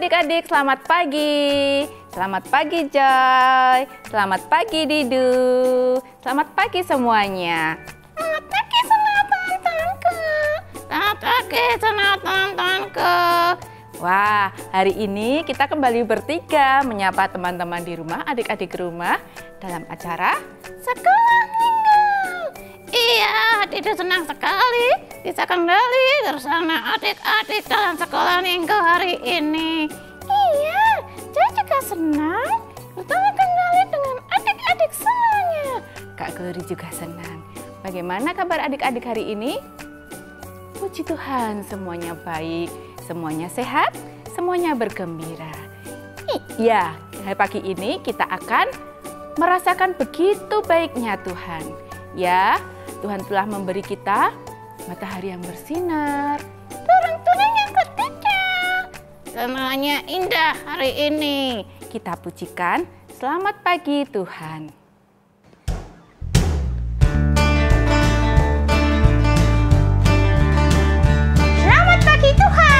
adik-adik, selamat pagi. Selamat pagi Joy. Selamat pagi Didu. Selamat pagi semuanya. Selamat pagi teman-temanku. Selamat pagi teman-temanku. Wah, hari ini kita kembali bertiga menyapa teman-teman di rumah, adik-adik rumah dalam acara Sekolah Minggu. Iya, Didu senang sekali bisa kembali bersama adik-adik dalam sekolah minggu hari ini. Iya, saya juga senang bertemu kembali dengan adik-adik semuanya. Kak Glory juga senang. Bagaimana kabar adik-adik hari ini? Puji Tuhan, semuanya baik, semuanya sehat, semuanya bergembira. Iya, hari pagi ini kita akan merasakan begitu baiknya Tuhan. Ya, Tuhan telah memberi kita matahari yang bersinar, Turun-turun yang ketiga. Semuanya indah hari ini. kita pujikan selamat pagi Tuhan. Selamat pagi Tuhan.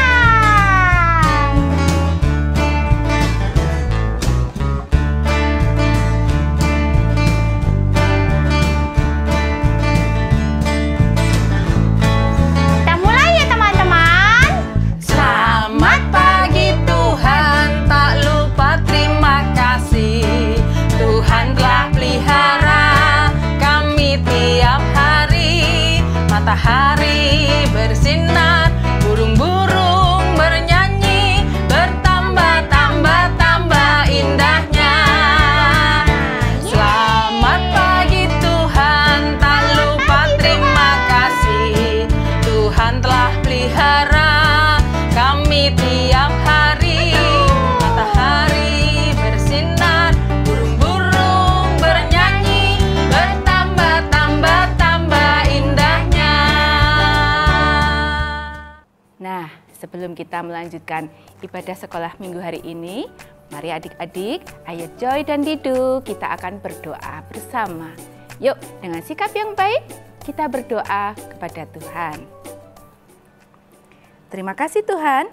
Kita mulai ya teman-teman. Selamat pagi Tuhan, tak lupa terima kasih. Tuhan telah pelihara kami tiap hari. Matahari bersinar, burung-burung bernyanyi, bertambah-tambah-tambah indahnya. Selamat pagi Tuhan, tak lupa terima kasih. Tuhan telah pelihara kami tiap hari. Matahari bersinar, burung-burung bernyanyi, bertambah-tambah-tambah indahnya. Nah, sebelum kita melanjutkan ibadah sekolah minggu hari ini, mari adik-adik, ayo Joy dan Didu, kita akan berdoa bersama. Yuk, dengan sikap yang baik, kita berdoa kepada Tuhan. Terima kasih Tuhan,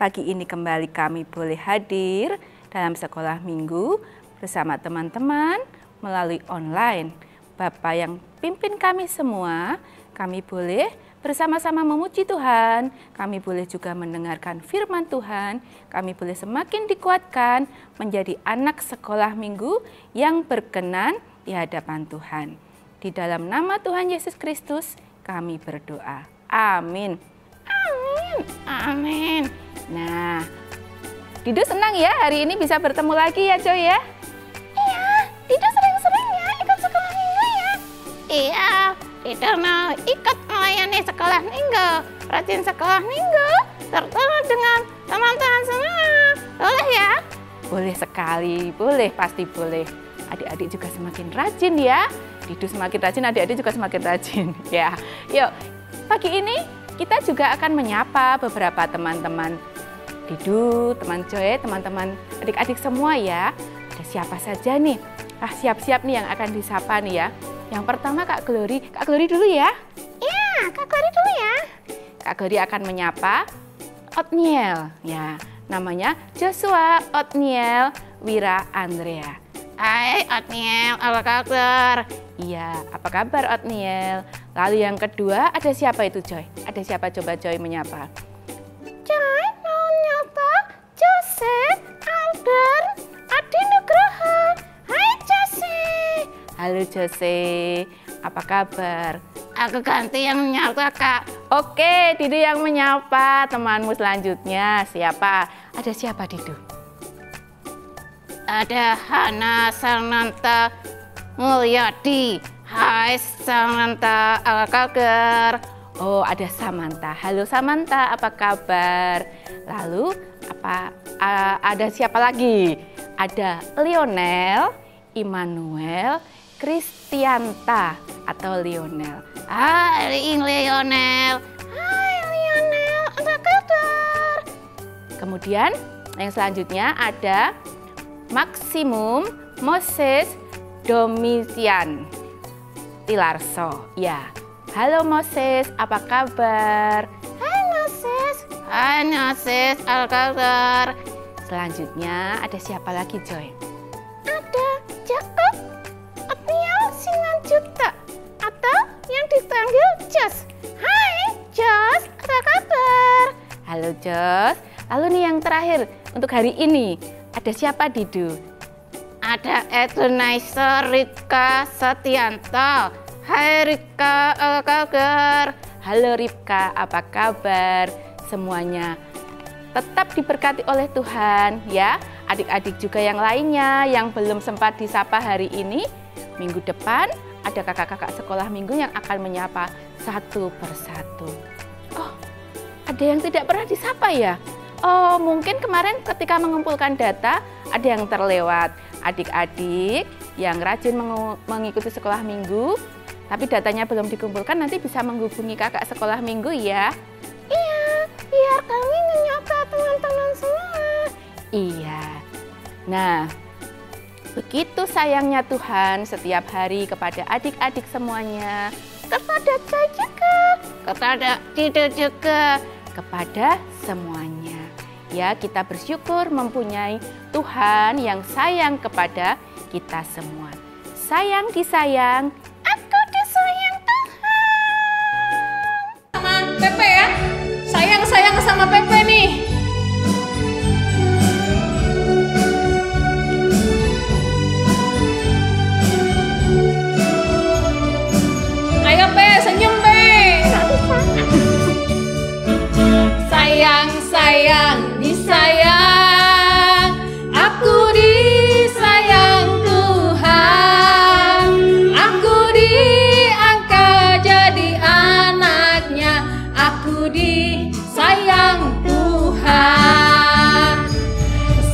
pagi ini kembali kami boleh hadir dalam sekolah minggu bersama teman-teman melalui online. Bapak yang pimpin kami semua, kami boleh bersama-sama memuji Tuhan, kami boleh juga mendengarkan firman Tuhan, kami boleh semakin dikuatkan menjadi anak sekolah minggu yang berkenan di hadapan Tuhan. Di dalam nama Tuhan Yesus Kristus kami berdoa. Amin. Amin. Nah, Didu senang ya hari ini bisa bertemu lagi ya Joy ya. Iya, Didu sering-sering ya ikut sekolah minggu ya. Iya, Didu mau ikut melayani sekolah minggu, rajin sekolah minggu, bertemu dengan teman-teman semua. Boleh ya? Boleh sekali, boleh, pasti boleh. Adik-adik juga semakin rajin ya. Didu semakin rajin, adik-adik juga semakin rajin ya. Yuk, pagi ini kita juga akan menyapa beberapa teman-teman Didu, teman Joy, teman-teman adik-adik semua ya. Ada siapa saja nih? Siap-siap nih yang akan disapa nih ya. Yang pertama Kak Glory dulu ya. Iya, Kak Glory dulu ya. Kak Glory akan menyapa Otniel ya. Namanya Joshua Otniel Wira Andrea. Hai Otniel, apa kabar? Iya, apa kabar Otniel? Lalu yang kedua ada siapa itu Joy? Ada siapa coba Joy menyapa? Joy mau nyapa Jose Alden Adi Nugroho. Hai Jose. Halo Jose, apa kabar? Aku ganti yang menyapa Kak. Oke, Didu yang menyapa temanmu selanjutnya. Siapa? Ada siapa Didu? Ada Hana Sananta Mulyadi. Hai Samantha, apa kabar? Oh, ada Samantha. Halo Samantha, apa kabar? Lalu ada siapa lagi? Ada Lionel, Immanuel, Kristianta atau Lionel. Hai Lionel. Hai Lionel, apa kabar? Kemudian yang selanjutnya ada Maksimum Moses Domitian Tilarso. Ya, halo Moses, apa kabar? Hai Moses. Hai Moses, apa kabar? Selanjutnya ada siapa lagi, Joy? Ada Jacob, Otiel Simanjuta, atau yang dipanggil Jos. Hai Jos, apa kabar? Halo Jos. Lalu nih yang terakhir untuk hari ini, ada siapa Didu? Ada Edunaiser Rika Setianto. Hai Rika, apa kabar? Halo Ripka, apa kabar? Semuanya tetap diberkati oleh Tuhan ya. Adik-adik juga yang lainnya yang belum sempat disapa hari ini, minggu depan ada kakak-kakak sekolah minggu yang akan menyapa satu persatu. Oh, ada yang tidak pernah disapa ya? Oh, mungkin kemarin ketika mengumpulkan data ada yang terlewat. Adik-adik yang rajin mengikuti sekolah minggu, tapi datanya belum dikumpulkan, nanti bisa menghubungi kakak sekolah minggu ya. Iya, biar kami menyapa teman-teman semua. Iya. Nah, begitu sayangnya Tuhan setiap hari kepada adik-adik semuanya, Kepada Joy juga, kepada Dido juga, kepada semuanya. Ya, kita bersyukur mempunyai Tuhan yang sayang kepada kita semua. Sayang disayang, aku disayang Tuhan. Sama Pepe ya. Sayang-sayang sama Pepe nih. Ayo Pe, senyum Pe. Sayang-sayang disayang, aku disayang Tuhan. Aku diangkat jadi anaknya, aku disayang Tuhan.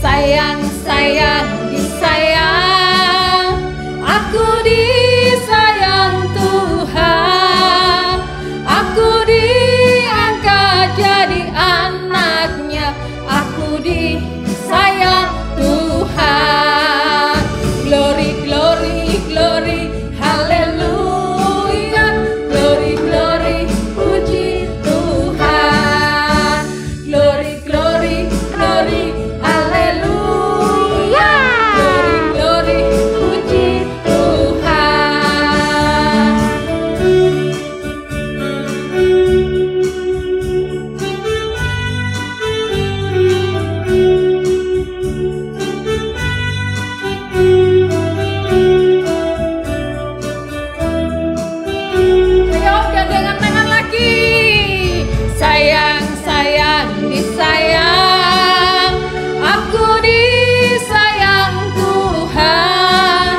Sayang-sayang disayang, aku disayang Tuhan. Aku diangkat jadi anaknya, aku disayang Tuhan. Glory, glory, glory, haleluya. Glory, glory, puji Tuhan. Glory, glory, glory, haleluya. Glory, glory, puji Tuhan. Ayo gandengan tangan lagi. Sayang-sayang disayang, aku disayang Tuhan.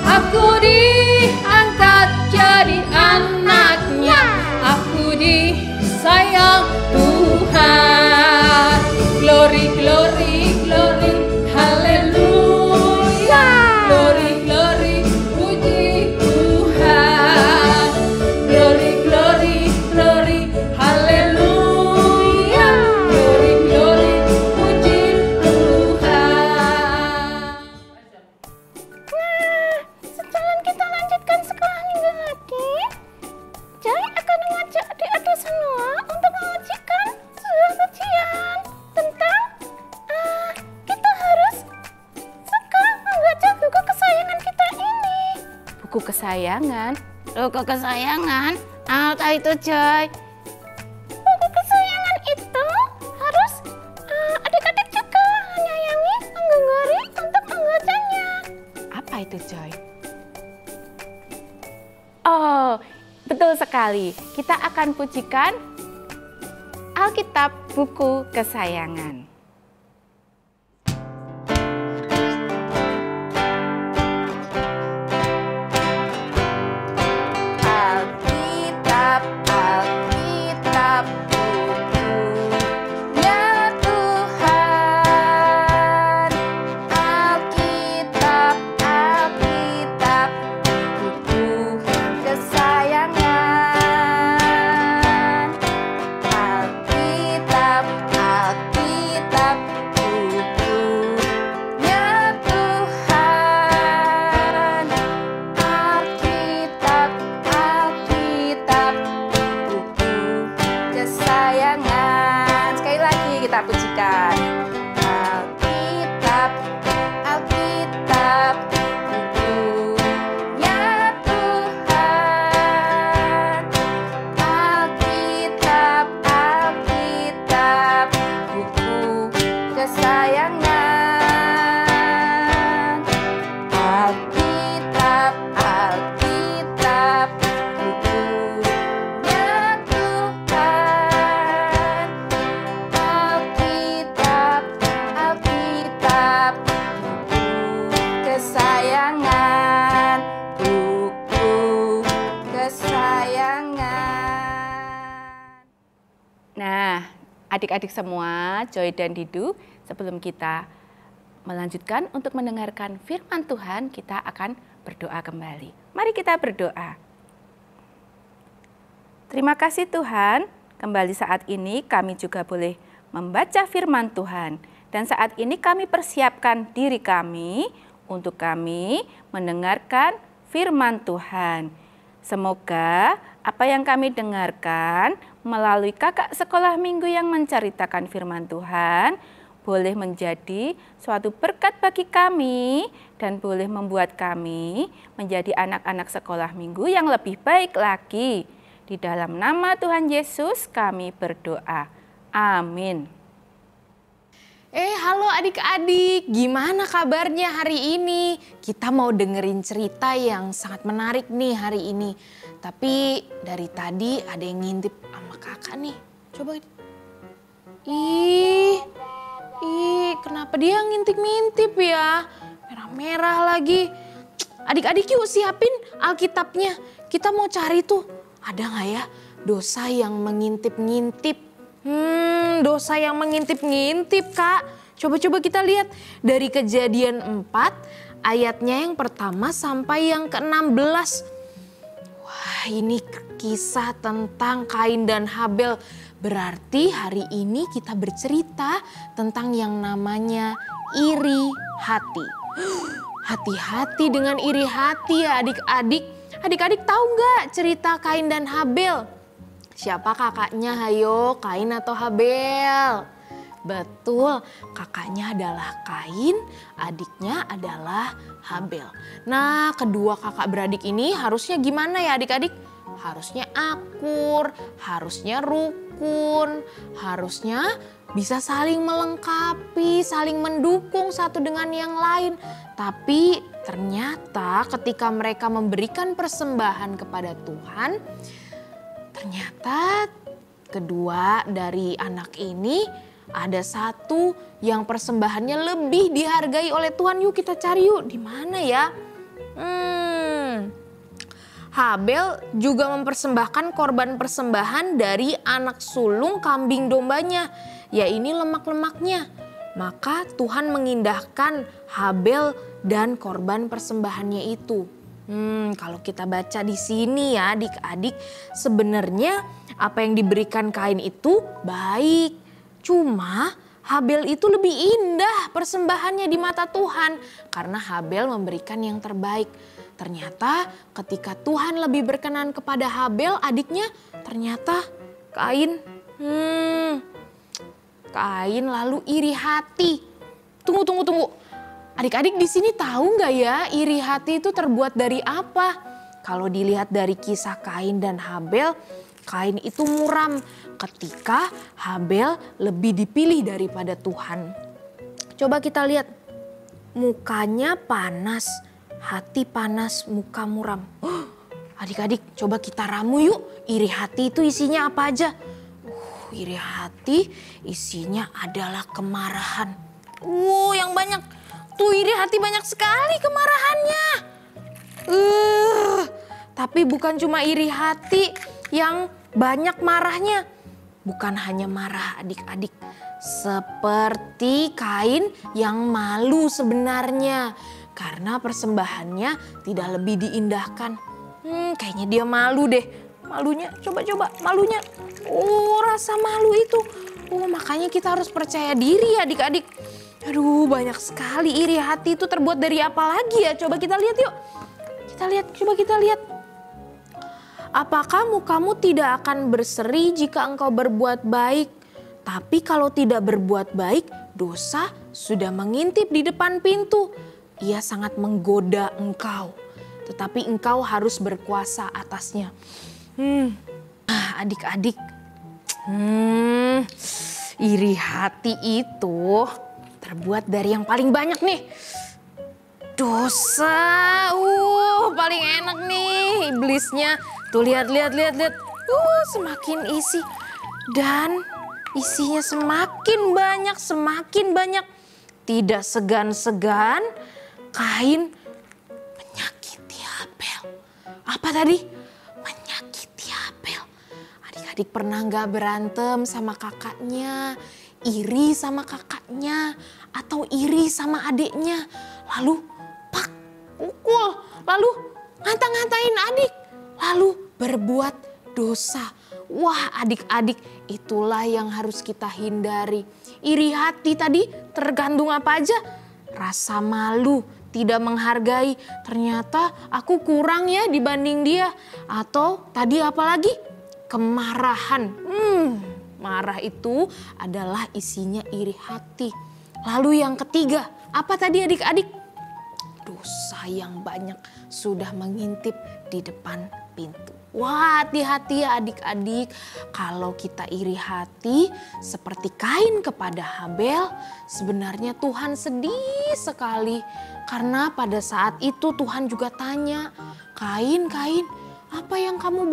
Aku diangkat jadi anaknya, aku disayang Tuhan. Glory, glory, glory, haleluya. Glory, glory, puji Tuhan. Glory, glory, glory, haleluya. Glory, glory, puji Tuhan. Nah, sejalan kita lanjutkan sekolah minggu lagi, Joy akan mengajak adik-adik semua untuk mengajikan sebuah pujian tentang kita harus suka membaca buku kesayangan kita ini. buku kesayangan. Buku kesayangan? Apa itu Joy? Buku kesayangan itu harus adik-adik juga menyayangi, menggengari untuk membacanya. Apa itu Joy? Oh, betul sekali. Kita akan pujikan Alkitab buku kesayangan. Alkitab, Alkitab, bukunya Tuhan. Alkitab, Alkitab, buku kesayangan. Alkitab, Alkitab. Adik-adik semua, Joy dan Didu, sebelum kita melanjutkan untuk mendengarkan firman Tuhan, kita akan berdoa kembali. Mari kita berdoa. Terima kasih Tuhan, kembali saat ini kami juga boleh membaca firman Tuhan. Dan saat ini kami persiapkan diri kami untuk kami mendengarkan firman Tuhan. Semoga apa yang kami dengarkan melalui kakak sekolah minggu yang menceritakan firman Tuhan boleh menjadi suatu berkat bagi kami dan boleh membuat kami menjadi anak-anak sekolah minggu yang lebih baik lagi. Di dalam nama Tuhan Yesus kami berdoa. Amin. Halo adik-adik, gimana kabarnya hari ini? Kita mau dengerin cerita yang sangat menarik nih hari ini. Tapi dari tadi ada yang ngintip sama kakak nih. Coba. Ih, kenapa dia ngintip-ngintip ya? Merah-merah lagi. Adik-adik yuk siapin Alkitabnya. Kita mau cari tuh, ada gak ya dosa yang mengintip-ngintip? Dosa yang mengintip-ngintip Kak. Coba-coba kita lihat dari Kejadian 4 ayatnya yang pertama sampai yang ke-16. Wah, ini kisah tentang Kain dan Habel. Berarti hari ini kita bercerita tentang yang namanya iri hati. Hati-hati dengan iri hati ya adik-adik. Adik-adik tahu nggak cerita Kain dan Habel? Siapa kakaknya, hayo, Kain atau Habel? Betul, kakaknya adalah Kain, adiknya adalah Habel. Nah, kedua kakak beradik ini harusnya gimana ya adik-adik? Harusnya akur, harusnya rukun, harusnya bisa saling melengkapi, saling mendukung satu dengan yang lain. Tapi ternyata ketika mereka memberikan persembahan kepada Tuhan, ternyata kedua dari anak ini ada satu yang persembahannya lebih dihargai oleh Tuhan. Yuk kita cari yuk, di mana ya? Habel juga mempersembahkan korban persembahan dari anak sulung kambing dombanya. Ya ini lemak-lemaknya. Maka Tuhan mengindahkan Habel dan korban persembahannya itu. Kalau kita baca di sini ya adik-adik, sebenarnya apa yang diberikan Kain itu baik. Cuma Habel itu lebih indah persembahannya di mata Tuhan karena Habel memberikan yang terbaik. Ternyata ketika Tuhan lebih berkenan kepada Habel adiknya, ternyata Kain lalu iri hati. Tunggu. Adik-adik di sini tahu nggak ya iri hati itu terbuat dari apa? Kalau dilihat dari kisah Kain dan Habel, Kain itu muram ketika Habel lebih dipilih daripada Tuhan. Coba kita lihat, mukanya panas, hati panas, muka muram. Adik-adik coba kita ramu yuk, iri hati itu isinya apa aja? Iri hati isinya adalah kemarahan. Yang banyak. Tuh iri hati banyak sekali kemarahannya. Tapi bukan cuma iri hati yang banyak marahnya. Bukan hanya marah adik-adik. Seperti Kain yang malu sebenarnya. Karena persembahannya tidak lebih diindahkan. Kayaknya dia malu deh. Malunya, coba malunya. Rasa malu itu. Makanya kita harus percaya diri ya adik-adik. Aduh, banyak sekali iri hati itu terbuat dari apa lagi ya? Coba kita lihat yuk. Coba kita lihat. Apakah mukamu tidak akan berseri jika engkau berbuat baik? Tapi kalau tidak berbuat baik, dosa sudah mengintip di depan pintu. Ia sangat menggoda engkau. Tetapi engkau harus berkuasa atasnya. Adik-adik. Iri hati itu terbuat dari yang paling banyak nih. Dosa. Paling enak nih iblisnya. Tuh lihat. Semakin isi. Dan isinya semakin banyak. Tidak segan-segan Kain menyakiti Habel. Apa tadi? Menyakiti Habel. Adik-adik pernah nggak berantem sama kakaknya, iri sama kakaknya, atau iri sama adiknya, lalu pak, pukul, lalu ngata-ngatain adik, lalu berbuat dosa. Wah, adik-adik, itulah yang harus kita hindari. Iri hati tadi tergantung apa aja? Rasa malu, tidak menghargai, ternyata aku kurang ya dibanding dia. Atau tadi apa lagi? Kemarahan. Marah itu adalah isinya iri hati. Lalu yang ketiga, apa tadi adik-adik? Dosa yang banyak sudah mengintip di depan pintu. Wah, hati-hati ya adik-adik. Kalau kita iri hati seperti Kain kepada Habel, sebenarnya Tuhan sedih sekali. Karena pada saat itu Tuhan juga tanya, Kain, apa yang kamu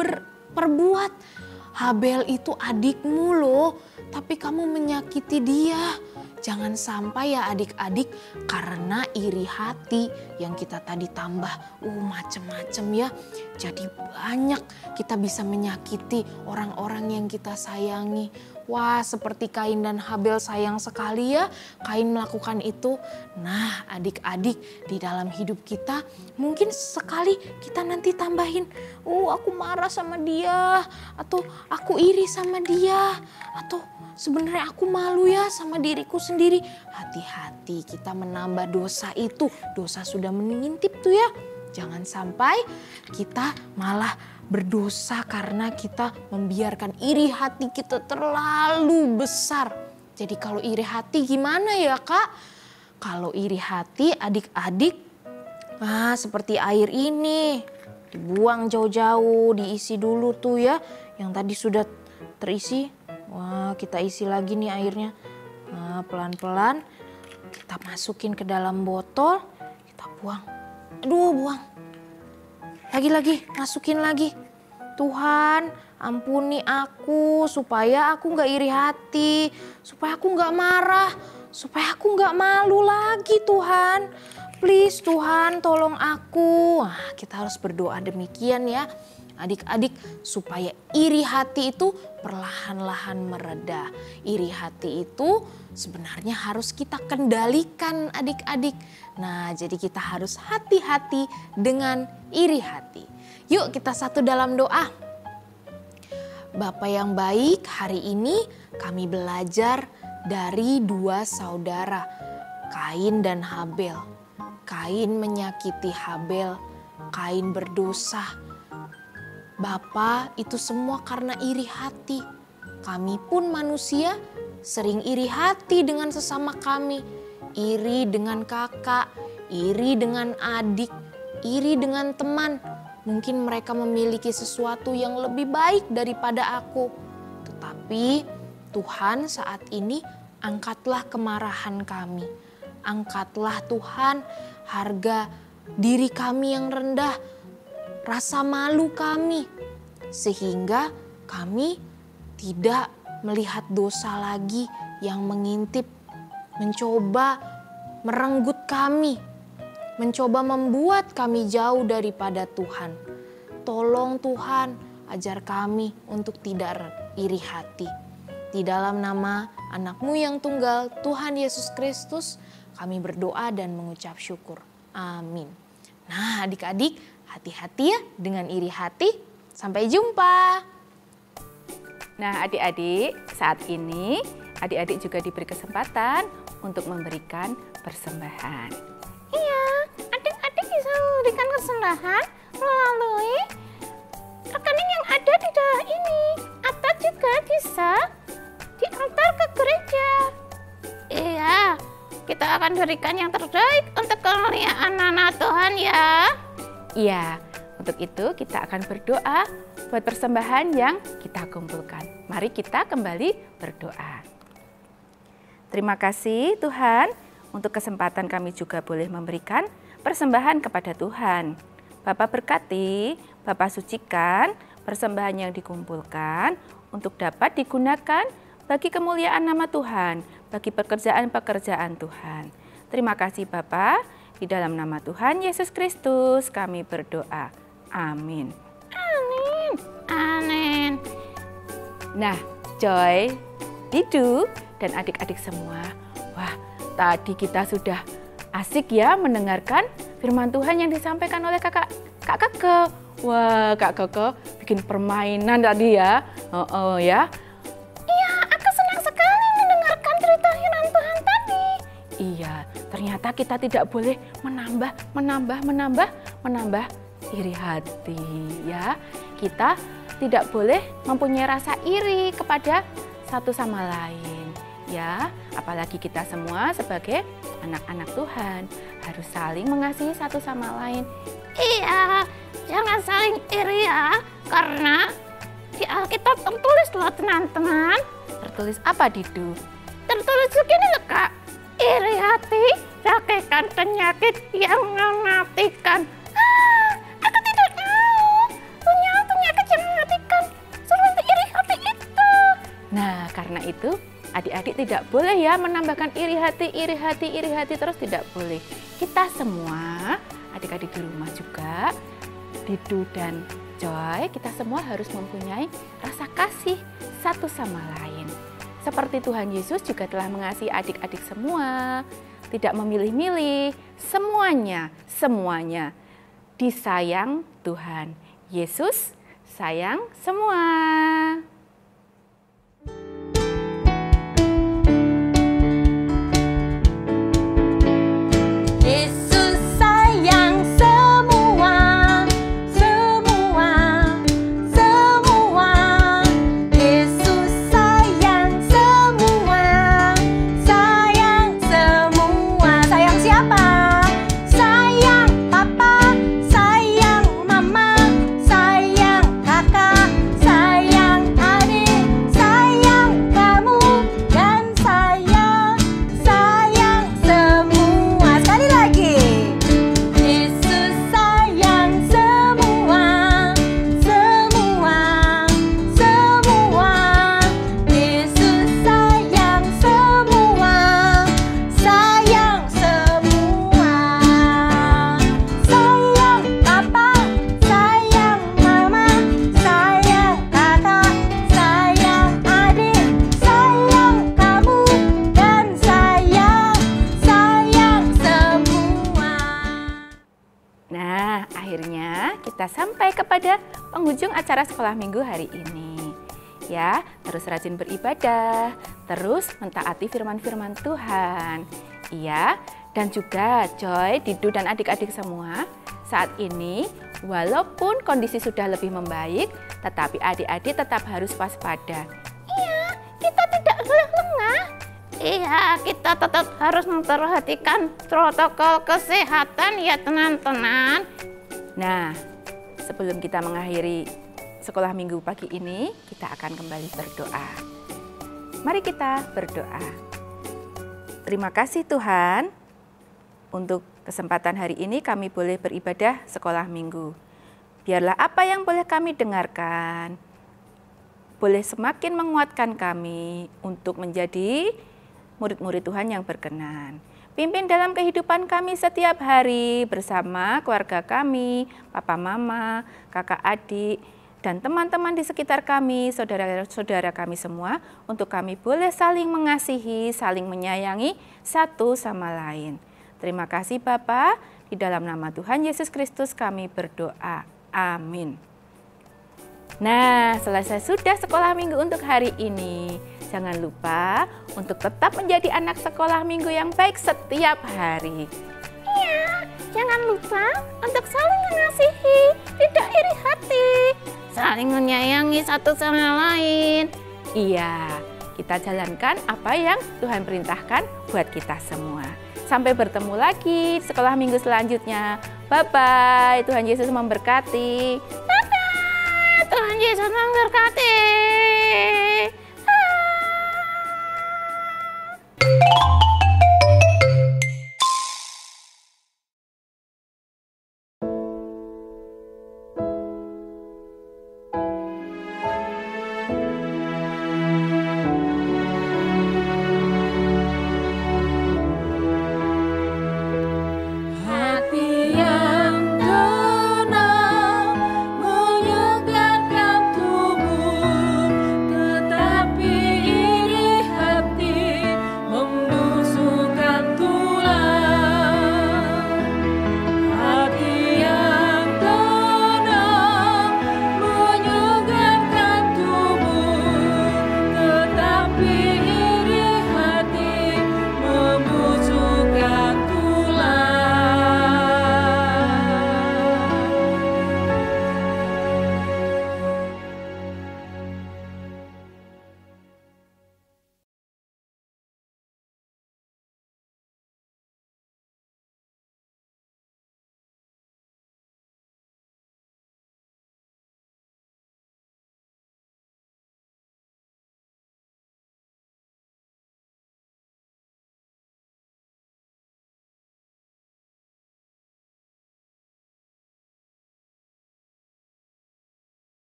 perbuat? Habel itu adikmu loh, tapi kamu menyakiti dia. Jangan sampai ya adik-adik, karena iri hati yang kita tadi tambah macem-macem ya. Jadi banyak kita bisa menyakiti orang-orang yang kita sayangi. Wah, seperti Kain dan Habel sayang sekali ya Kain melakukan itu. Nah, adik-adik, di dalam hidup kita mungkin sekali kita nanti tambahin, aku marah sama dia, atau aku iri sama dia, atau sebenarnya aku malu ya sama diriku sendiri. Hati-hati, kita menambah dosa itu. Dosa sudah mengintip tuh ya. Jangan sampai kita malah berdosa karena kita membiarkan iri hati kita terlalu besar. Jadi kalau iri hati gimana ya Kak? Kalau iri hati adik-adik, seperti air ini. Dibuang jauh-jauh, diisi dulu tuh ya. Yang tadi sudah terisi. Wah, kita isi lagi nih airnya. Nah, pelan-pelan kita masukin ke dalam botol, kita buang. Aduh, buang. Lagi-lagi, masukin lagi. Tuhan, ampuni aku supaya aku gak iri hati, supaya aku gak marah, supaya aku gak malu lagi Tuhan. Please Tuhan, tolong aku. Kita harus berdoa demikian ya. Adik-adik, supaya iri hati itu perlahan-lahan mereda. Iri hati itu sebenarnya harus kita kendalikan adik-adik. Nah, jadi kita harus hati-hati dengan iri hati. Yuk kita satu dalam doa. Bapa yang baik, hari ini kami belajar dari dua saudara, Kain dan Habel. Kain menyakiti Habel, Kain berdosa. Bapa, itu semua karena iri hati. Kami pun manusia sering iri hati dengan sesama kami. Iri dengan kakak, iri dengan adik, iri dengan teman. Mungkin mereka memiliki sesuatu yang lebih baik daripada aku. Tetapi Tuhan saat ini angkatlah kemarahan kami. Angkatlah Tuhan harga diri kami yang rendah, rasa malu kami, sehingga kami tidak melihat dosa lagi yang mengintip, mencoba merenggut kami, mencoba membuat kami jauh daripada Tuhan. Tolong Tuhan, ajar kami untuk tidak iri hati. Di dalam nama anak-Mu yang tunggal, Tuhan Yesus Kristus, kami berdoa dan mengucap syukur. Amin. Nah, adik-adik, hati-hati ya dengan iri hati. Sampai jumpa. Nah, adik-adik, saat ini adik-adik juga diberi kesempatan untuk memberikan persembahan. Iya, adik-adik bisa memberikan persembahan melalui rekening yang ada di bawah ini. Atau juga bisa diantar ke gereja. Iya, kita akan berikan yang terbaik untuk kemuliaan nama Tuhan ya. Iya, untuk itu kita akan berdoa buat persembahan yang kita kumpulkan. Mari kita kembali berdoa. Terima kasih Tuhan, untuk kesempatan kami juga boleh memberikan persembahan kepada Tuhan. Bapak berkati, Bapak sucikan persembahan yang dikumpulkan untuk dapat digunakan bagi kemuliaan nama Tuhan, bagi pekerjaan-pekerjaan Tuhan. Terima kasih Bapak, di dalam nama Tuhan Yesus Kristus kami berdoa. Amin. Amin. Amin. Nah, Joy, Didu, dan adik-adik semua, wah, tadi kita sudah asik ya mendengarkan firman Tuhan yang disampaikan oleh Kak Keke. Wah, Kak Keke bikin permainan tadi ya. Ya. Iya, aku senang sekali mendengarkan cerita firman Tuhan tadi. Iya, ternyata kita tidak boleh menambah iri hati ya. Kita tidak boleh mempunyai rasa iri kepada satu sama lain ya. Apalagi kita semua sebagai anak-anak Tuhan harus saling mengasihi satu sama lain. Iya, jangan saling iri ya, karena di Alkitab tertulis loh teman-teman. Tertulis apa, Didu? Tertulis begini loh Kak, iri hati bagaikan penyakit yang mematikan. Aku tidak tahu punya penyakit yang mematikan seperti iri hati itu. Nah, karena itu adik-adik tidak boleh ya menambahkan iri hati terus, tidak boleh. Kita semua, adik-adik di rumah juga, Didu dan Joy, kita semua harus mempunyai rasa kasih satu sama lain. Seperti Tuhan Yesus juga telah mengasihi adik-adik semua, tidak memilih-milih, semuanya disayang Tuhan. Yesus sayang semua. Kita sampai kepada penghujung acara sekolah minggu hari ini. Ya, terus rajin beribadah, terus mentaati firman-firman Tuhan. Iya, dan juga Joy, Didu dan adik-adik semua, saat ini walaupun kondisi sudah lebih membaik, tetapi adik-adik tetap harus waspada. Iya, kita tidak boleh lengah. Iya, kita tetap harus memperhatikan protokol kesehatan ya teman-teman. Nah, sebelum kita mengakhiri sekolah minggu pagi ini, kita akan kembali berdoa. Mari kita berdoa. Terima kasih Tuhan, untuk kesempatan hari ini kami boleh beribadah sekolah minggu. Biarlah apa yang boleh kami dengarkan, boleh semakin menguatkan kami untuk menjadi murid-murid Tuhan yang berkenan. Pimpin dalam kehidupan kami setiap hari bersama keluarga kami, papa mama, kakak adik, dan teman-teman di sekitar kami, saudara-saudara kami semua, untuk kami boleh saling mengasihi, saling menyayangi satu sama lain. Terima kasih Bapa, di dalam nama Tuhan Yesus Kristus kami berdoa. Amin. Nah, selesai sudah sekolah minggu untuk hari ini. Jangan lupa untuk tetap menjadi anak sekolah minggu yang baik setiap hari. Iya, jangan lupa untuk saling mengasihi, tidak iri hati, saling menyayangi satu sama lain. Iya, kita jalankan apa yang Tuhan perintahkan buat kita semua. Sampai bertemu lagi di sekolah minggu selanjutnya. Bye-bye, Tuhan Yesus memberkati. Bye-bye, Tuhan Yesus memberkati.